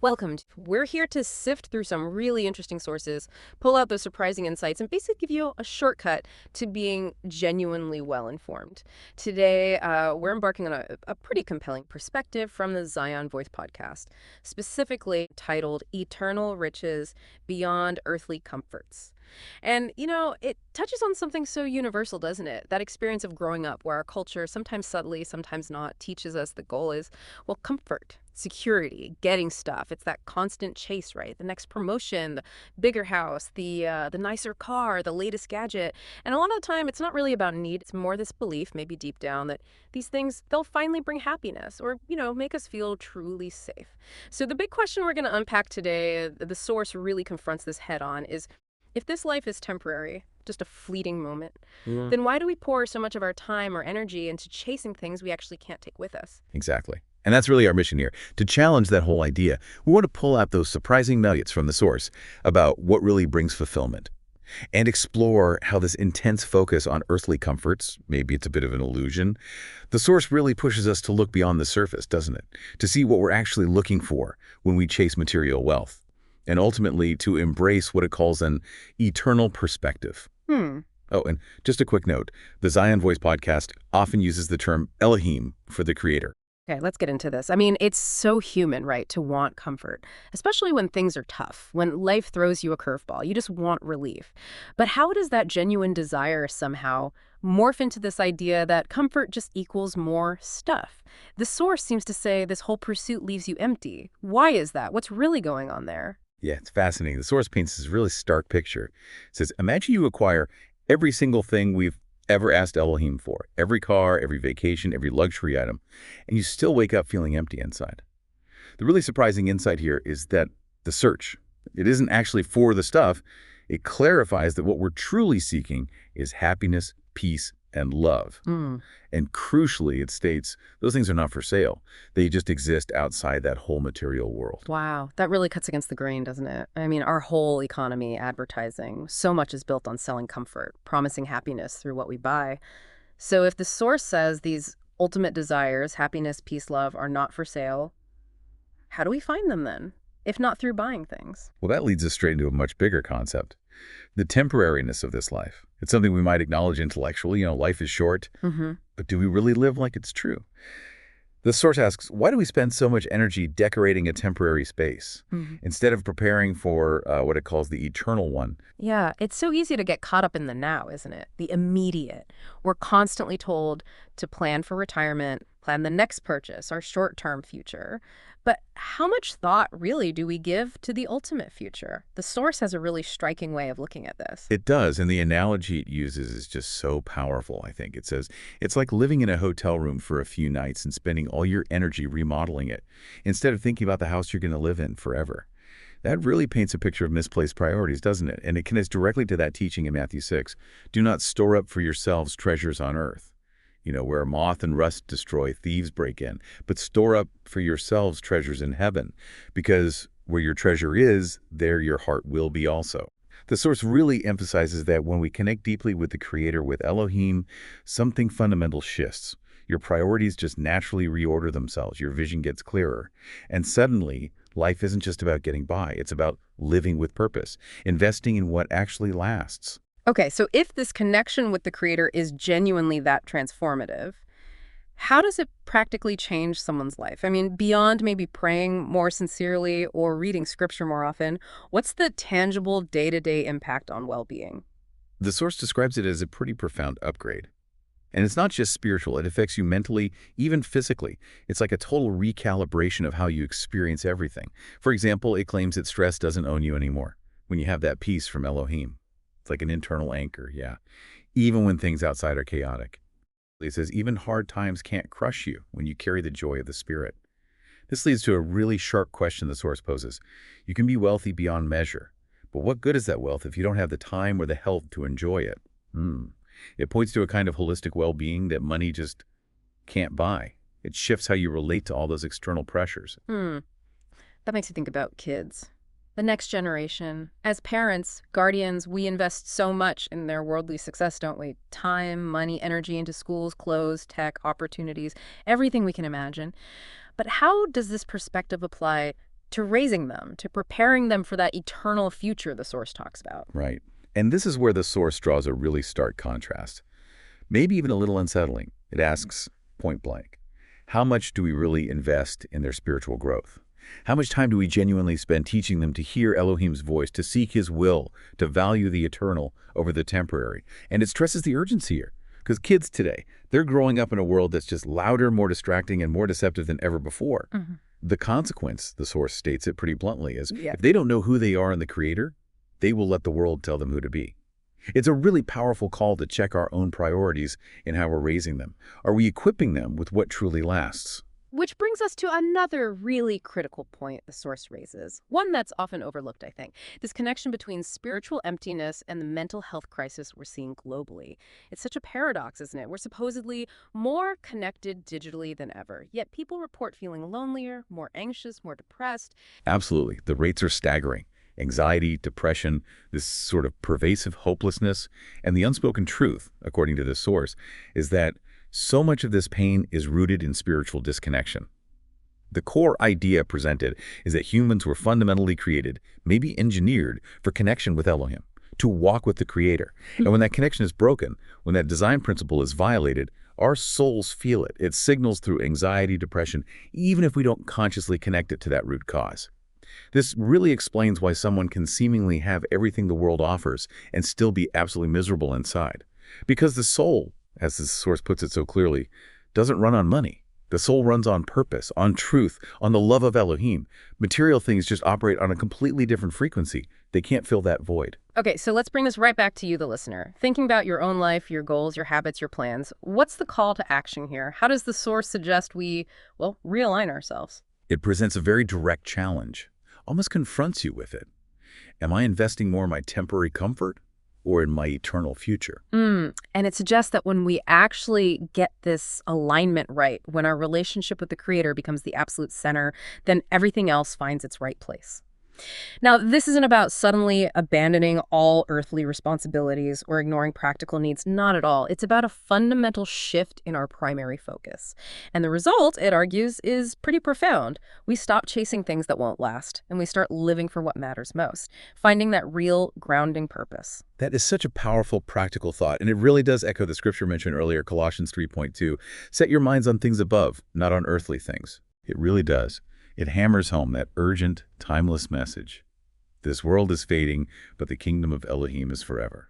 Welcome. We're here to sift through some really interesting sources, pull out those surprising insights, and basically give you a shortcut to being genuinely well-informed. Today, we're embarking on a pretty compelling perspective from the Zion Voice podcast, specifically titled Eternal Riches Beyond Earthly Comforts. And, it touches on something so universal, doesn't it? That experience of growing up where our culture, sometimes subtly, sometimes not, teaches us the goal is, well, comfort, security, getting stuff. It's that constant chase, right? The next promotion, the bigger house, the nicer car, the latest gadget. And a lot of the time, it's not really about need. It's more this belief, maybe deep down, that these things, they'll finally bring happiness or, make us feel truly safe. So the big question we're going to unpack today, the source really confronts this head on, is if this life is temporary, just a fleeting moment, then why do we pour so much of our time or energy into chasing things we actually can't take with us? Exactly. And that's really our mission here, to challenge that whole idea. We want to pull out those surprising nuggets from the source about what really brings fulfillment and explore how this intense focus on earthly comforts, maybe it's a bit of an illusion, the source really pushes us to look beyond the surface, doesn't it? To see what we're actually looking for when we chase material wealth, and ultimately to embrace what it calls an eternal perspective. Oh, and just a quick note, the Zion Voice podcast often uses the term Elohim for the creator. Okay, let's get into this. I mean, it's so human, right, to want comfort, especially when things are tough, when life throws you a curveball. You just want relief. But how does that genuine desire somehow morph into this idea that comfort just equals more stuff? The source seems to say this whole pursuit leaves you empty. Why is that? What's really going on there? Yeah, it's fascinating. The source paints this really stark picture. It says, imagine you acquire every single thing we've ever asked Elohim for, every car, every vacation, every luxury item, and you still wake up feeling empty inside. The really surprising insight here is that the search, it isn't actually for the stuff. It clarifies that what we're truly seeking is happiness, peace, and love. And crucially, it states those things are not for sale. They just exist outside that whole material world. Wow, that really cuts against the grain, doesn't it? I mean, our whole economy, advertising, so much is built on selling comfort, promising happiness through what we buy. So if the source says these ultimate desires, happiness, peace, love, are not for sale, how do we find them then, if not through buying things? Well, that leads us straight into a much bigger concept, the temporariness of this life. It's something we might acknowledge intellectually. Life is short, but do we really live like it's true? The source asks, why do we spend so much energy decorating a temporary space instead of preparing for what it calls the eternal one? Yeah, it's so easy to get caught up in the now, isn't it? The immediate. We're constantly told to plan for retirement, plan the next purchase, our short-term future. But how much thought really do we give to the ultimate future? The source has a really striking way of looking at this. It does, and the analogy it uses is just so powerful, I think. It says, it's like living in a hotel room for a few nights and spending all your energy remodeling it, instead of thinking about the house you're going to live in forever. That really paints a picture of misplaced priorities, doesn't it? And it connects directly to that teaching in Matthew 6. Do not store up for yourselves treasures on earth, where moth and rust destroy, thieves break in, but store up for yourselves treasures in heaven, because where your treasure is, there your heart will be also. The source really emphasizes that when we connect deeply with the Creator, with Elohim, something fundamental shifts. Your priorities just naturally reorder themselves. Your vision gets clearer. And suddenly, life isn't just about getting by. It's about living with purpose, investing in what actually lasts. Okay, so if this connection with the Creator is genuinely that transformative, how does it practically change someone's life? I mean, beyond maybe praying more sincerely or reading scripture more often, what's the tangible day-to-day impact on well-being? The source describes it as a pretty profound upgrade. And it's not just spiritual. It affects you mentally, even physically. It's like a total recalibration of how you experience everything. For example, it claims that stress doesn't own you anymore when you have that peace from Elohim. It's like an internal anchor, yeah, even when things outside are chaotic. It says even hard times can't crush you when you carry the joy of the Spirit. This leads to a really sharp question the source poses. You can be wealthy beyond measure, but what good is that wealth if you don't have the time or the health to enjoy it? It points to a kind of holistic well-being that money just can't buy. It shifts how you relate to all those external pressures. That makes you think about kids. The next generation. As parents, guardians, we invest so much in their worldly success, don't we? Time, money, energy into schools, clothes, tech, opportunities, everything we can imagine. But how does this perspective apply to raising them, to preparing them for that eternal future the Source talks about. Right. And this is where the Source draws a really stark contrast. Maybe even a little unsettling. It asks, point blank, how much do we really invest in their spiritual growth? How much time do we genuinely spend teaching them to hear Elohim's voice, to seek his will, to value the eternal over the temporary? And it stresses the urgency here, because kids today, they're growing up in a world that's just louder, more distracting, and more deceptive than ever before. The consequence, the Source states it pretty bluntly, is if they don't know who they are in the Creator, they will let the world tell them who to be. It's a really powerful call to check our own priorities in how we're raising them. Are we equipping them with what truly lasts? Which brings us to another really critical point the Source raises, one that's often overlooked, I think. This connection between spiritual emptiness and the mental health crisis we're seeing globally. It's such a paradox, isn't it? We're supposedly more connected digitally than ever, yet people report feeling lonelier, more anxious, more depressed. Absolutely. The rates are staggering. Anxiety, depression, this sort of pervasive hopelessness. And the unspoken truth, according to the Source, is that so much of this pain is rooted in spiritual disconnection. The core idea presented is that humans were fundamentally created, maybe engineered, for connection with Elohim, to walk with the Creator. And when that connection is broken, when that design principle is violated, our souls feel it. It signals through anxiety, depression, even if we don't consciously connect it to that root cause. This really explains why someone can seemingly have everything the world offers and still be absolutely miserable inside. Because the soul, as the Source puts it so clearly, doesn't run on money. The soul runs on purpose, on truth, on the love of Elohim. Material things just operate on a completely different frequency. They can't fill that void. Okay, so let's bring this right back to you, the listener. Thinking about your own life, your goals, your habits, your plans, what's the call to action here? How does the Source suggest we, well, realign ourselves? It presents a very direct challenge, almost confronts you with it. Am I investing more in my temporary comfort or in my eternal future? And it suggests that when we actually get this alignment right, when our relationship with the Creator becomes the absolute center, then everything else finds its right place. Now, this isn't about suddenly abandoning all earthly responsibilities or ignoring practical needs. Not at all. It's about a fundamental shift in our primary focus. And the result, it argues, is pretty profound. We stop chasing things that won't last, and we start living for what matters most, finding that real grounding purpose. That is such a powerful, practical thought, and it really does echo the scripture mentioned earlier, Colossians 3:2. Set your minds on things above, not on earthly things. It really does. It hammers home that urgent, timeless message. This world is fading, but the kingdom of Elohim is forever.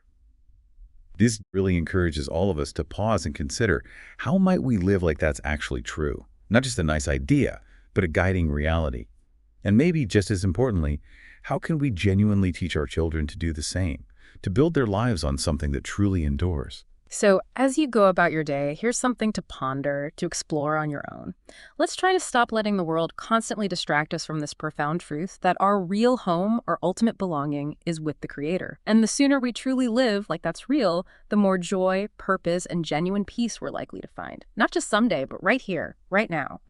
This really encourages all of us to pause and consider, how might we live like that's actually true? Not just a nice idea, but a guiding reality. And maybe just as importantly, how can we genuinely teach our children to do the same, to build their lives on something that truly endures? So as you go about your day, here's something to ponder, to explore on your own. Let's try to stop letting the world constantly distract us from this profound truth that our real home, our ultimate belonging, is with the Creator. And the sooner we truly live like that's real, the more joy, purpose, and genuine peace we're likely to find. Not just someday, but right here, right now.